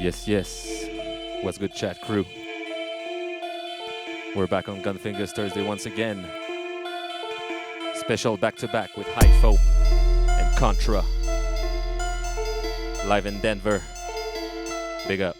Yes. What's good, chat crew? We're back on Gunfingaz Thursday once again. Special back-to-back with Hypho and Contra. Live in Denver. Big up.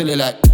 silly like.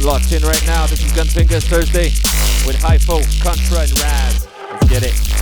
Locked in right now. This is Gunfingaz Thursday with Hypho, Contra, and Wraz. Let's get it.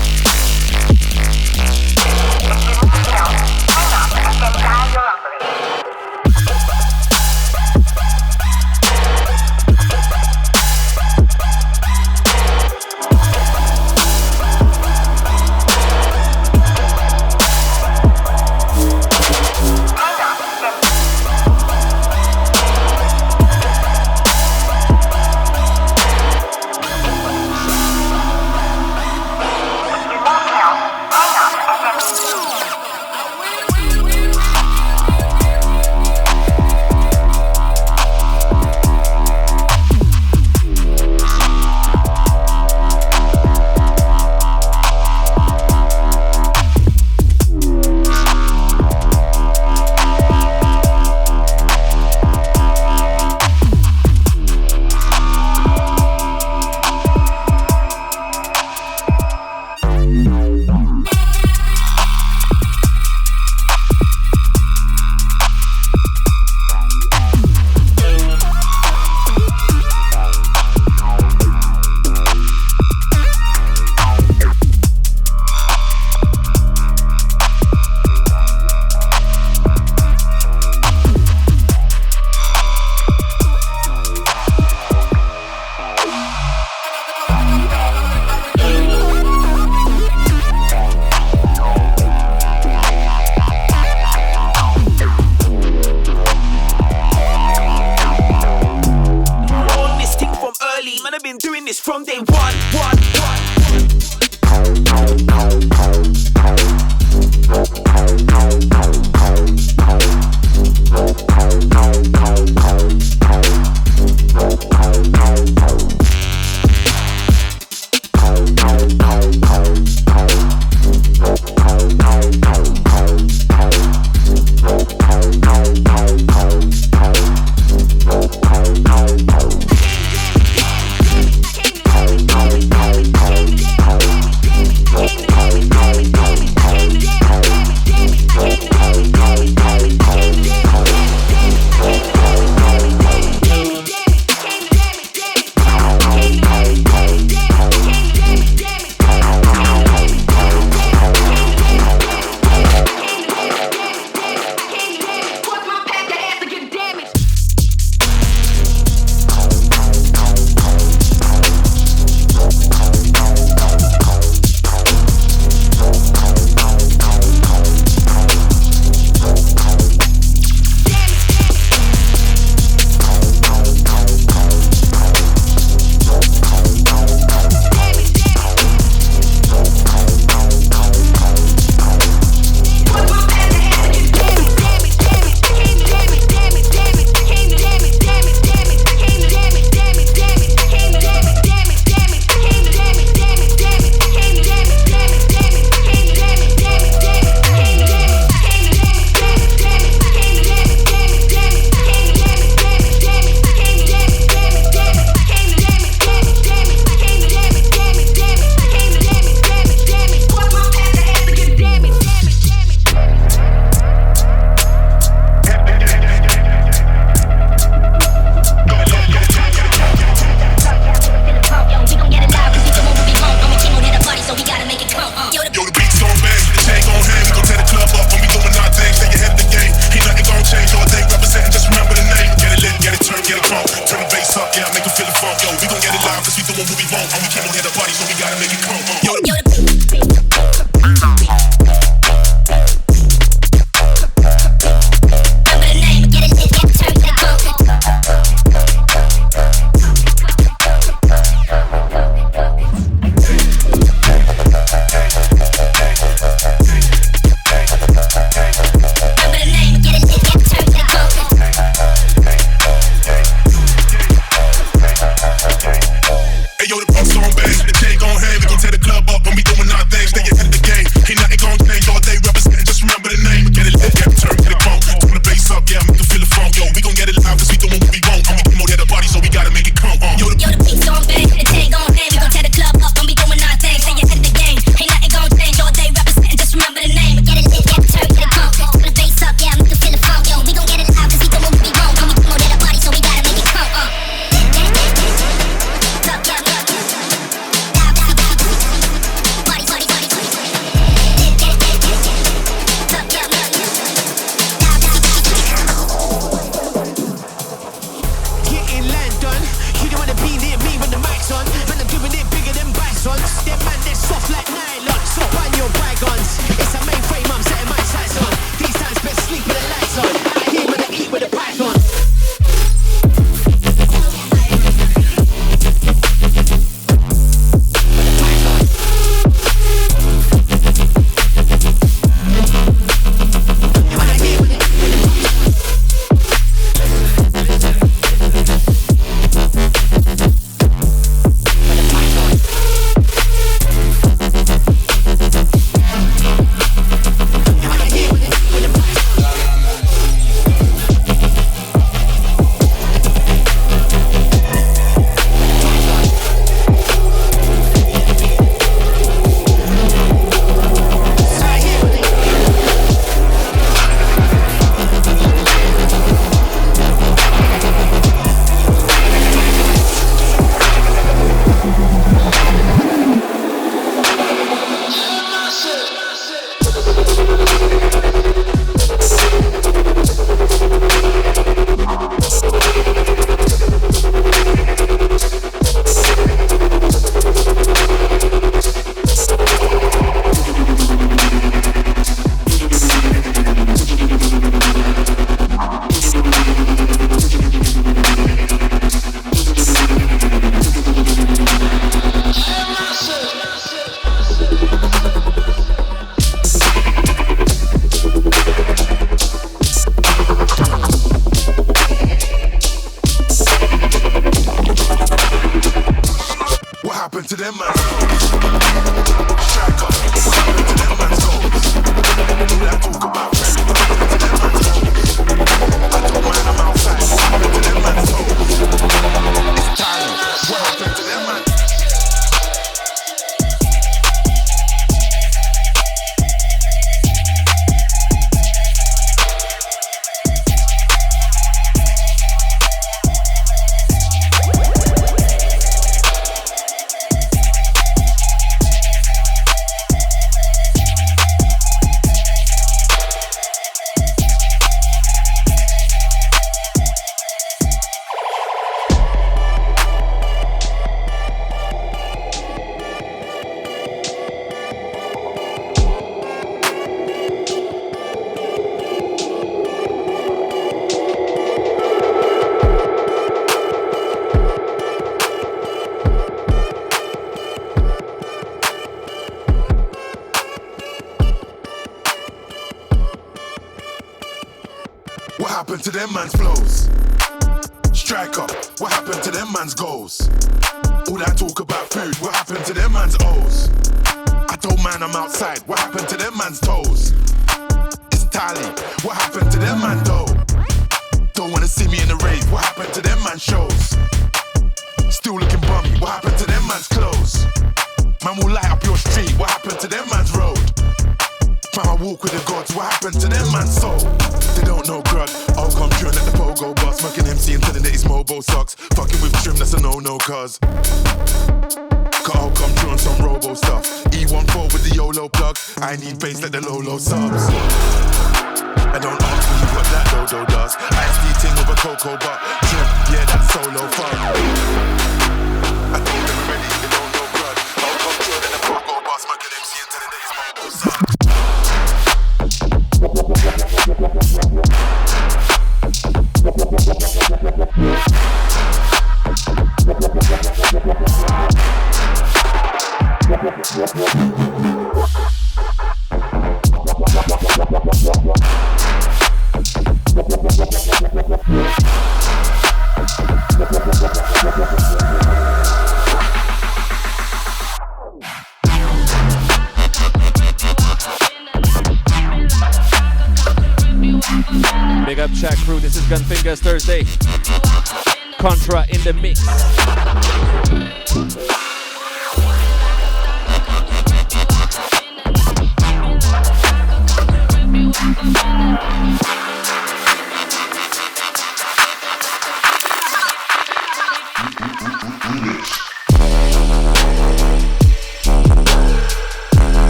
funk. Turn the bass up, yeah, make them feel the funk. Yo, we gon' get it live cause we doing what we want. And we came on here to party, so we gotta make it come. Yo, happened to them man's flows? Strike up, what happened to them man's goals? All that talk about food, what happened to them man's O's? I told man I'm outside, what happened to them man's toes? It's tally, what happened to them man dough? Don't wanna see me in the rave, what happened to them man's shows? Still looking bummy, what happened to them man's clothes? Man will light up your street, what happened to them man's road? Man, I walk with the gods, what happened to them man's soul? They don't know grud, I'll come true and let the pogo bust. Smoking MC and telling that he's Mobo sucks. Fucking with trim, that's a no-no cuz. I'll come true on some robo stuff. E14 with the YOLO plug, I need bass like the Lolo subs. I don't ask me what that dodo does. ISD ting with a cocoa butt. Drip, yeah, that's solo fun. I told them already, you don't know blood. I'll come through in a cocoa bar, smuggling MC and telling that he's my old son. Big up chat crew, this is Gunfingaz Thursday. Contra in the mix.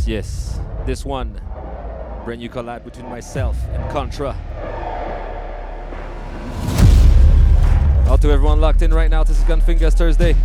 Yes, this one, brand new collab between myself and Contra. Out to everyone locked in right now, this is Gunfingaz Thursday.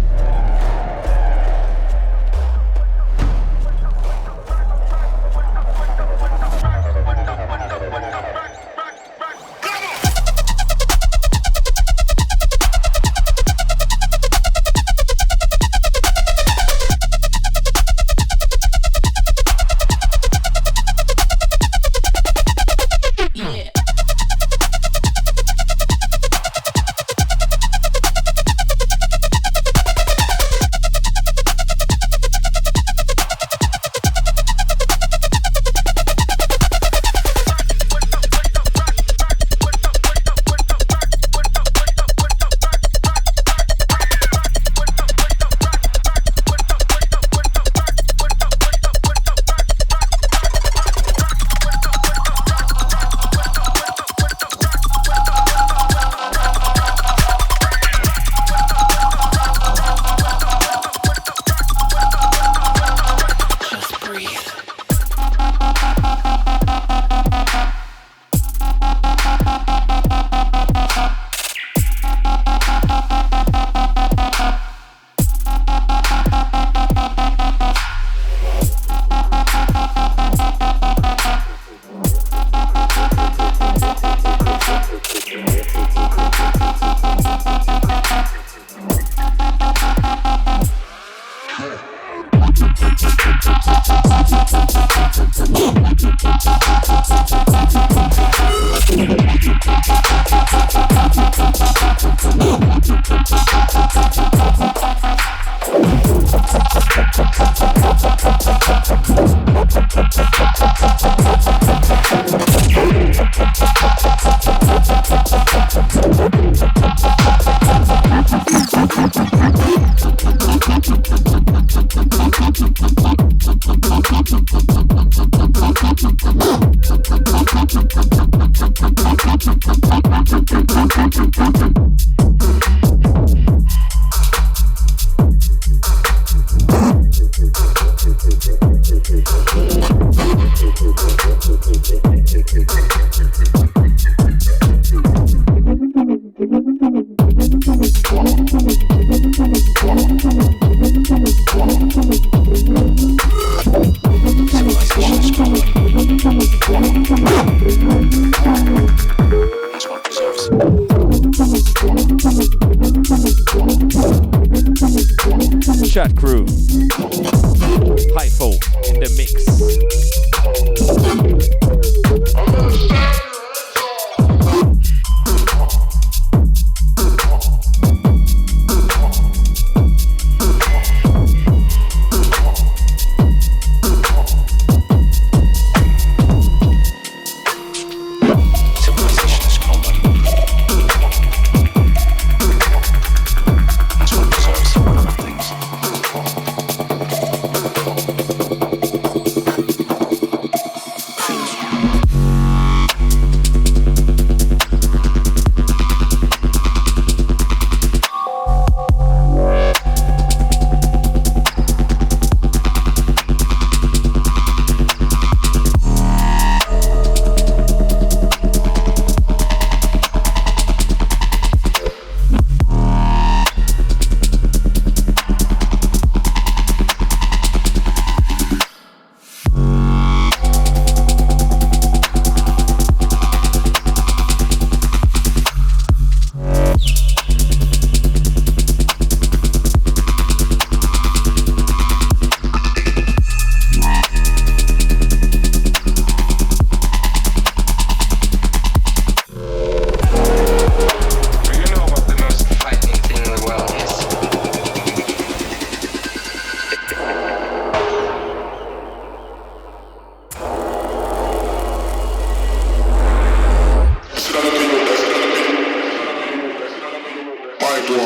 Killer.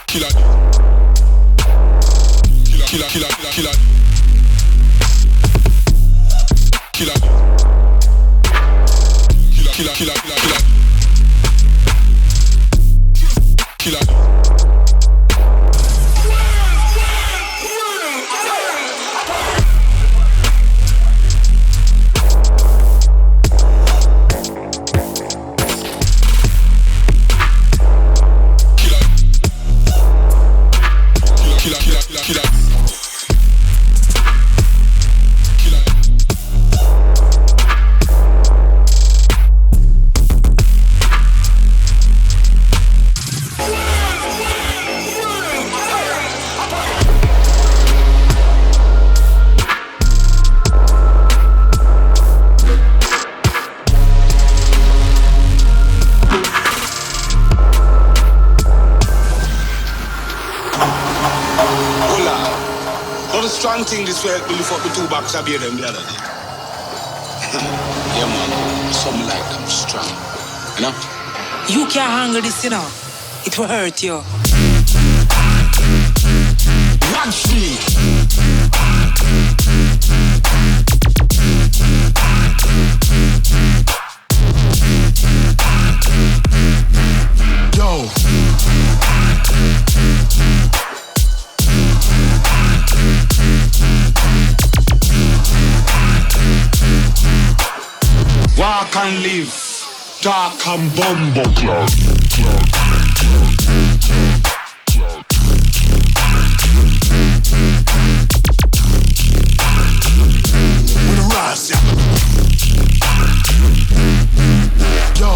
Killer, killer, killer, killer. Killer. Killer, killer, killer, killer, killer. Killer. Thing this way will lift up the 2 box of beer them the other day. Yeah man, something like them strong. You know? You can't handle this, you know. It will hurt you. Watch me! Yo! Walk and live, talk and bumble cloud. With Wraz, yeah. Yo.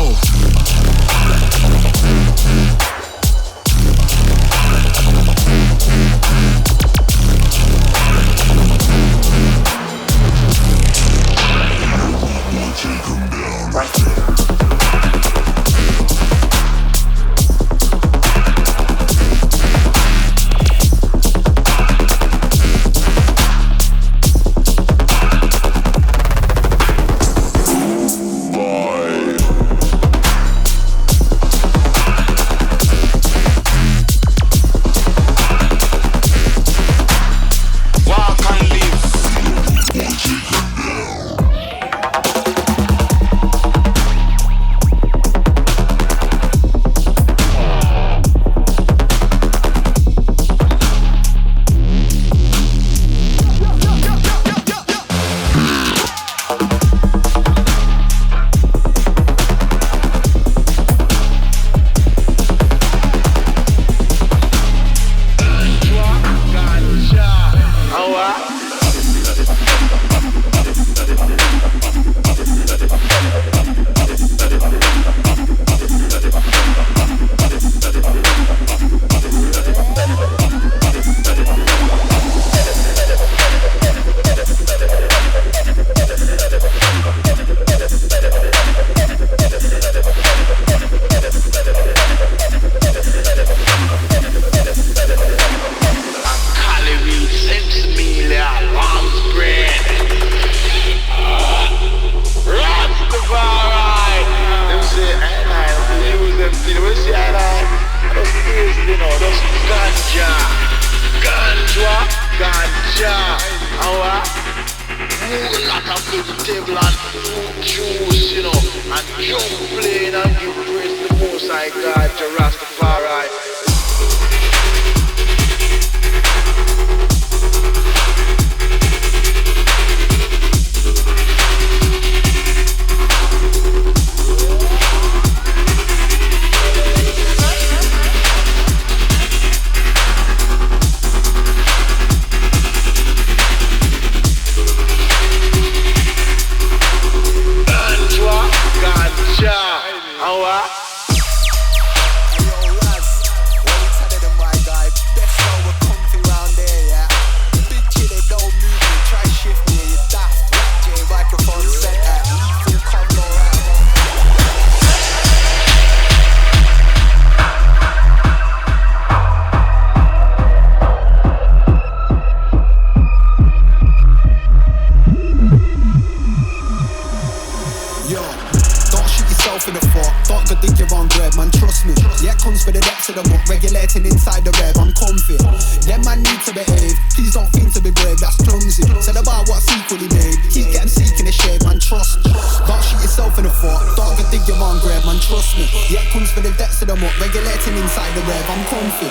yourself in the fuck. Don't go dig your own grave, man, trust me. Yeah, comes for the depths of the muck, regulating inside the rev, I'm comfy. Them man need to behave, please don't think to be brave, that's clumsy. Said about what's equally made, keep getting seeking the shade, man, trust. Don't shoot yourself in the fuck, don't go dig your own grave, man, trust me. Yeah, comes for the depths of the muck, regulating inside the rev, I'm comfy.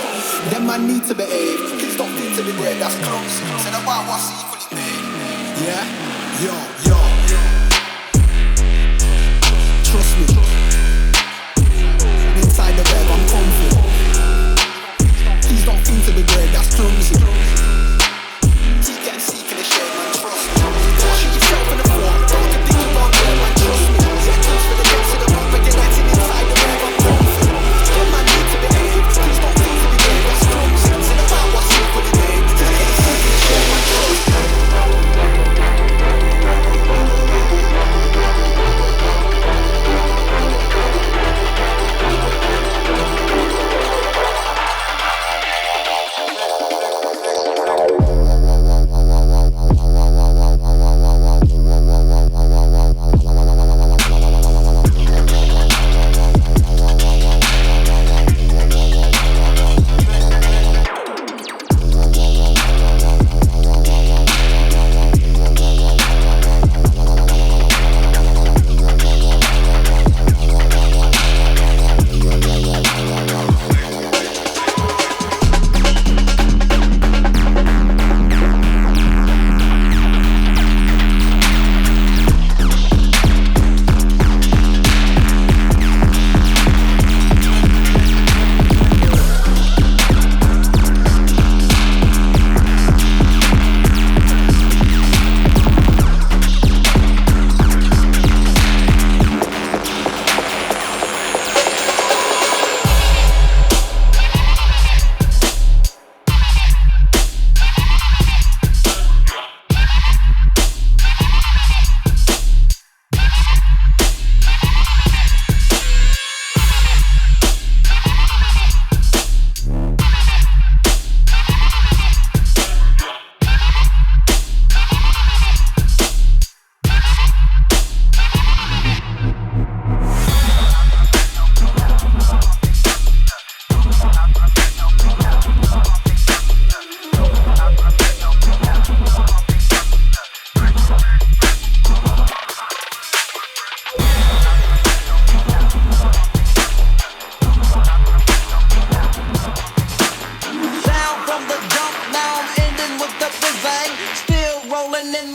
Them man need to behave, please don't think to be brave, that's clumsy. Said about what's equally made. Yeah, yo. Trust me. Inside the rev, I'm comfy. Please don't think to be brave, that's clumsy. Keep getting seeking the shade, man, trust me. Don't shoot yourself in the foot, don't think about it, man, trust me. Yeah, comes for the depths of the rock, regulating inside the rev, I'm comfy. Yeah, man, need to behave, please don't think to be brave, that's clumsy. Say about what's equally made, keep getting seeking the shade, man, trust me.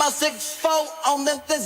my 6'4" on them things.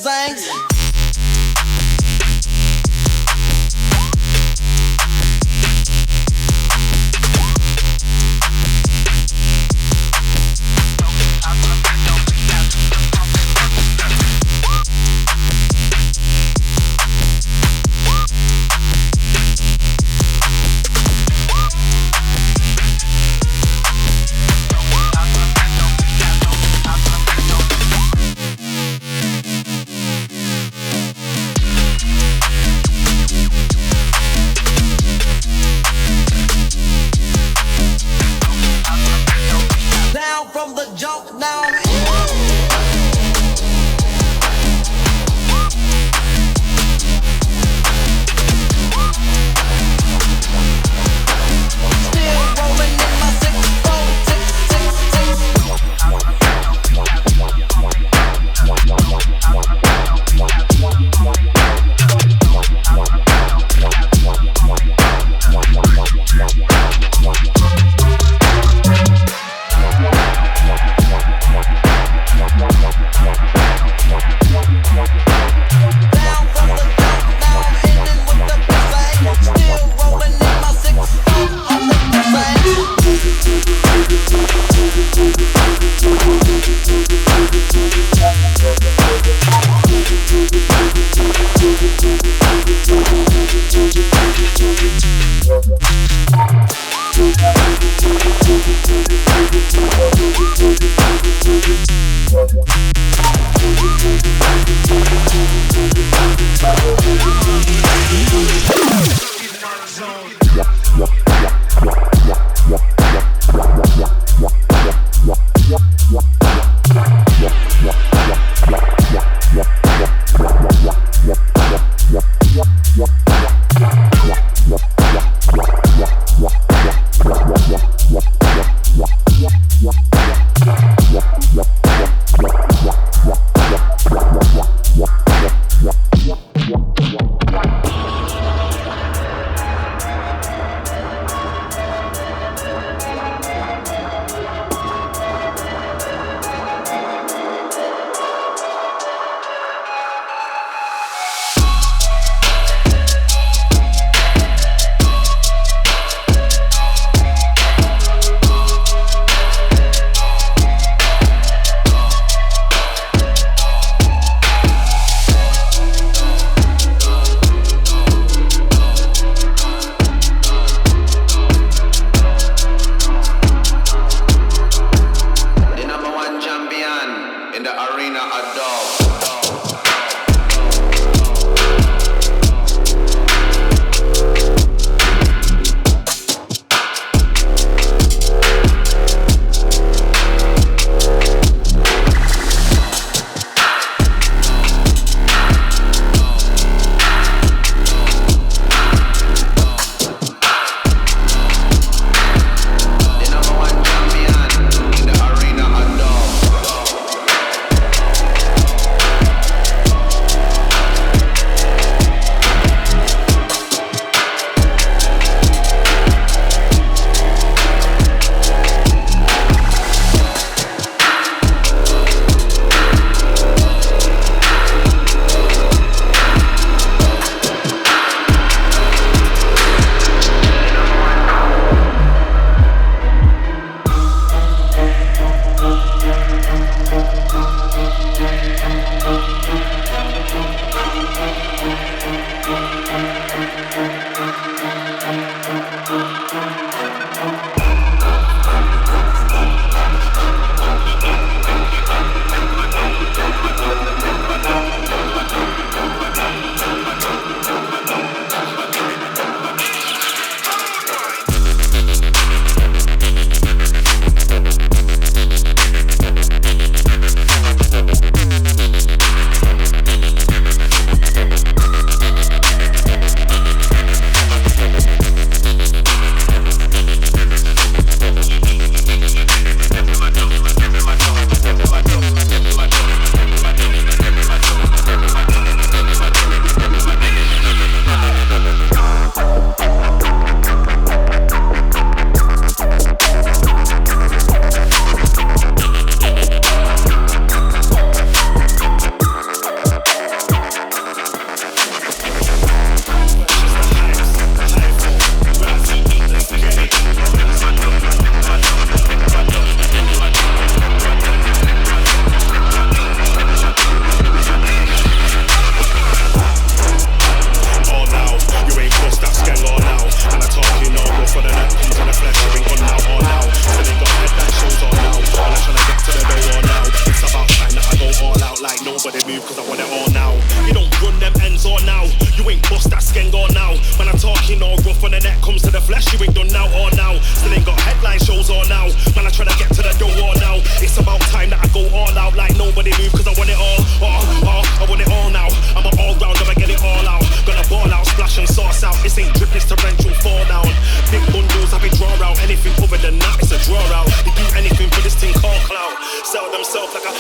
bust out. This ain't drip, it's torrential fall down. Big bundles, I be draw out. Anything other than that, it's a draw out. They do anything for this thing called clout. Sell themselves like a...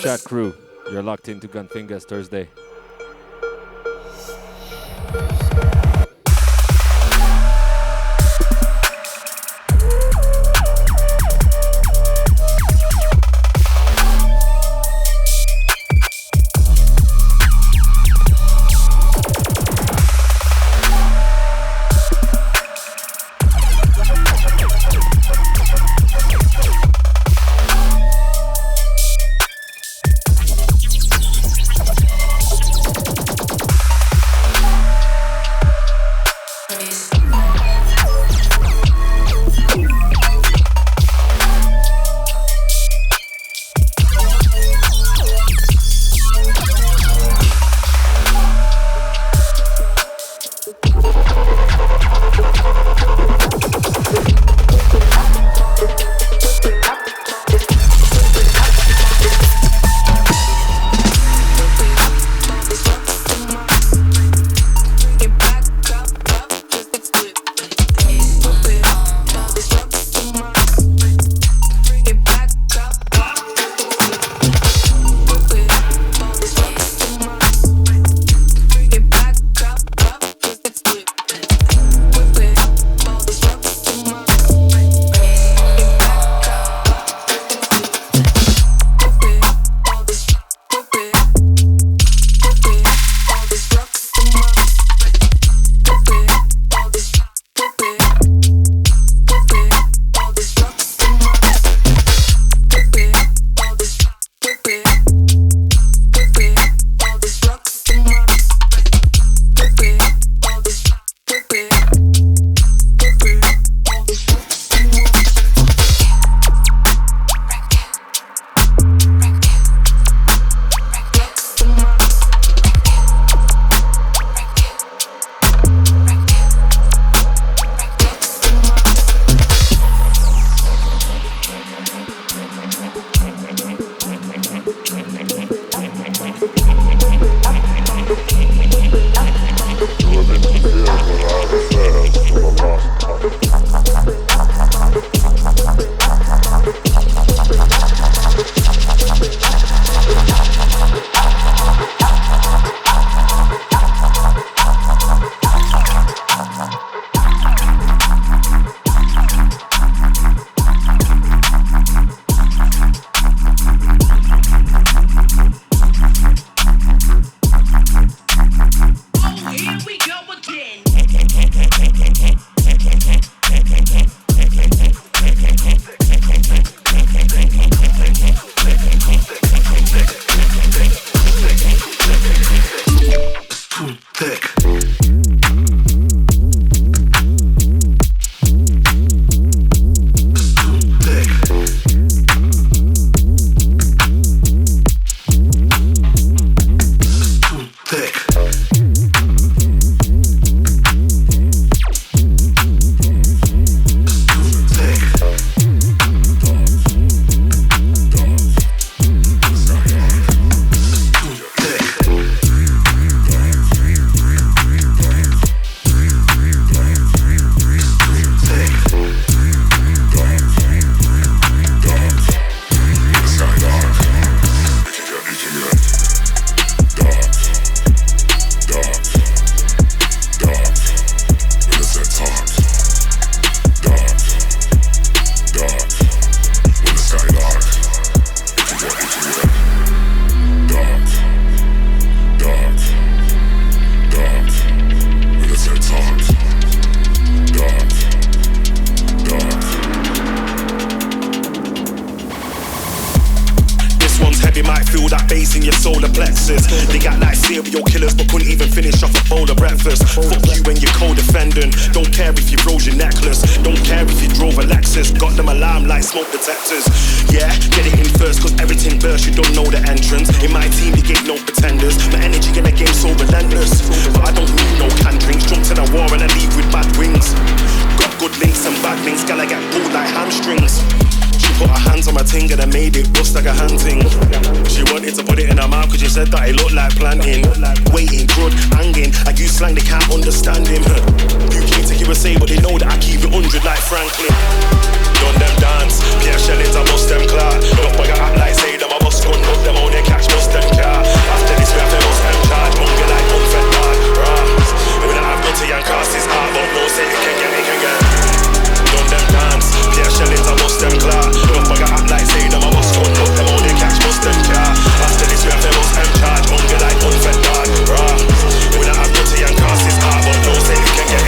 Chat crew, you're locked into Gunfingaz Thursday. bass in your solar plexus. They got like serial killers but couldn't even finish off a bowl of breakfast. Fuck you when you're co-defendant. Don't care if you froze your necklace. Don't care if you drove a Lexus. Got them alarm like smoke detectors. Yeah, get it in first cause everything burst. You don't know the entrance. In my team you get no pretenders. My energy in the game so relentless. But I don't need no canned drinks. Jump to the war and I leave with bad wings. Got good links and bad links. Gotta get pulled like hamstrings. Put her hands on my ting and I made it bust like a hunting. She wanted to put it in her mouth cause she said that it looked like planting. Waiting, crud, hanging. I use slang, they can't understand him. Few can't take it a say, but they know that I keep it 100 like Franklin. Done them dance, Pierre Shellings, I bust them clout. Look, I act like say them, I bust gun, up them on their catch, bust them car. After this, we have to bust them charge, monkey like unfed dog. Wraz. We don't have dirty and cast his heart, but no say it can get. Done them dance, Pierre Shellings, I bust them clout. Look, I act like say them, I bust gun, up them on their catch, bust them car. After this, we have to bust them charge, monkey like unfed dog. Wraz. We don't have dirty and cast his heart, but no say it can get.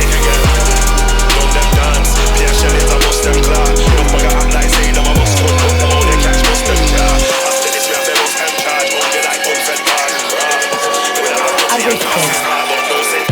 Done them dance, Pierre Shellings, I bust them clout. Look, I act like say them, I bust gun, up them on their catch, bust them car. After this, we have to bust them charge, monkey like unfed dog. Wraz. We don't have dirty and cast his heart, but no say.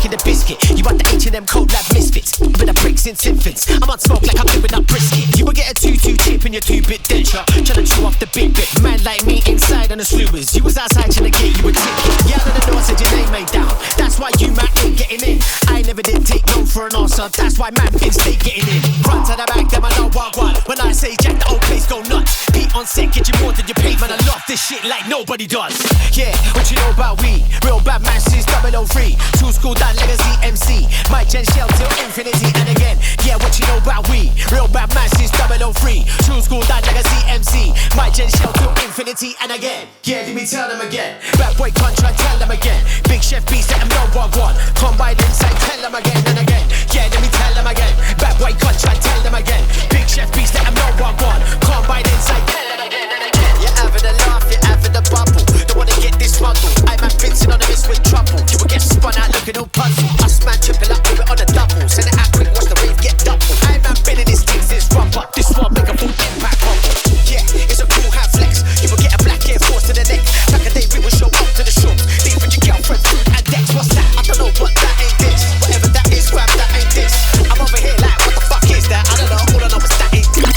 making the biscuit. You want the H&M cold lab misfits. Bit of bricks since infants. I'm on smoke like I'm doing up brisket. You will get a 2-2 tape in your 2-bit denture. Trying to chew off the big bit. Man like me inside on the slewers. You was outside trying to get you a ticket. Yeah, out of the door said your name ain't down. That's why you man ain't getting in. I never did take no for an answer. That's why man been stay getting in. Run to the back, them I know what. When I say jack, the old place go nuts. Pete on set, get you more than you pay. Man, I love this shit like nobody does. Yeah, what you know about we? Real bad man since 003. True school, that legacy MC. My gen shell till infinity and again. Yeah, what you know about we? Real bad man since 003. True school, that legacy MC. My gen shell till infinity and again. Yeah, let me tell them again. Bad boy Contra, tell them again. Big chef beast, let them know what one. Combine inside, tell them again and again. Yeah, let me tell them again. Bad boy Contra, tell them again. Big chef beast, let them know what one. Combine inside, tell them again and again. You're having a laugh, you're having a bubble. Don't wanna get this muddle. I'm at Vincent on the miss with trouble. You will get spun out looking all puzzle. Us man triple up, do it on a double. Send it out quick, watch the rave get double. I'm man been in this thing since rubber. This one make a full impact bubble. Yeah, it's a cool hand flex. You will get a black Air Force to the neck. Back a day we will show up to the show. Leave with your girlfriend, fruit and decks. What's that? I don't know, but that ain't this. Whatever that is, grab that ain't this. I'm over here like, what the fuck is that? I don't know, all I know is that ain't this.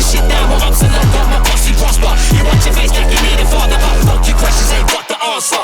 Shit down, my ups and I got my bossy prosper. You want your face like you need a father, but fuck your questions ain't got the answer.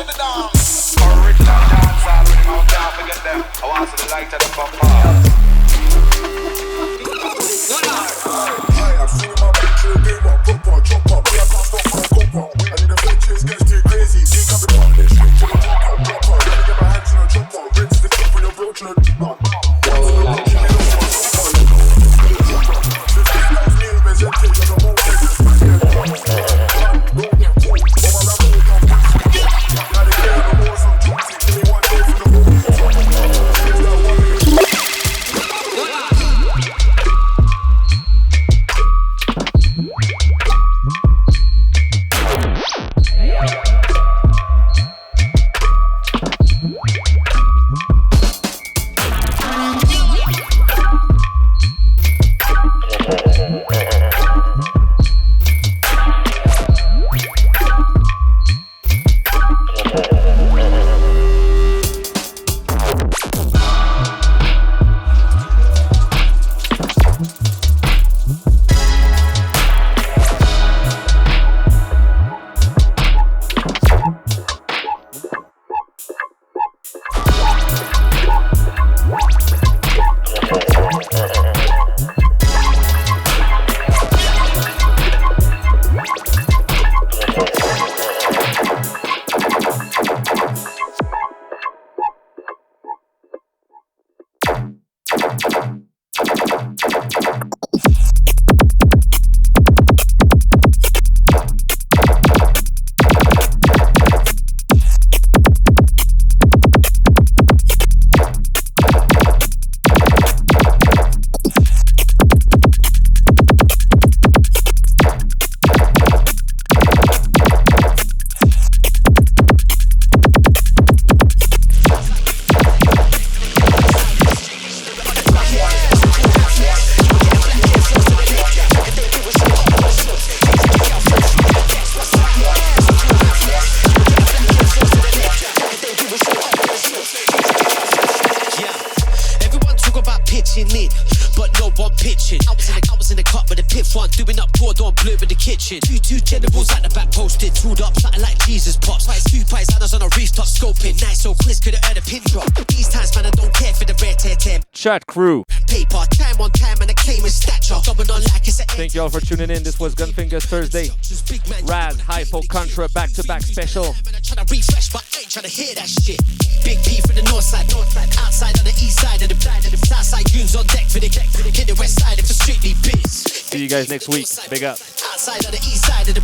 with the dance. Original dance, all with him out there, forget them. I want to the light of the bumper. I've seen my picture, they want proper, chop up, we have to stop my copper. And the bitches get too crazy, they come in on this shit, to the top of proper. Let me get my hands in a chopper, rinse the tip for your brooch and a chopper. Two generals at the back posted, tooled up, something like Jesus pops. Two pies, others on a rooftop scoping. Nice, so Chris could've earned a pin drop. These times, man, I don't care for the rare tear. Chat crew. Paper, time on time, and I claim in stature. Jumping on like it's a. Thank y'all for tuning in. This was Gunfingaz Thursday. Wraz, Hypho, Contra, back-to-back special. I'm trying to refresh, but I ain't trying to hear that shit. Big P from the north side, outside on the east side of the south side. Goons on deck for the hit the west side if it's strictly biz. See you guys next week. Big up. Outside on the east side of the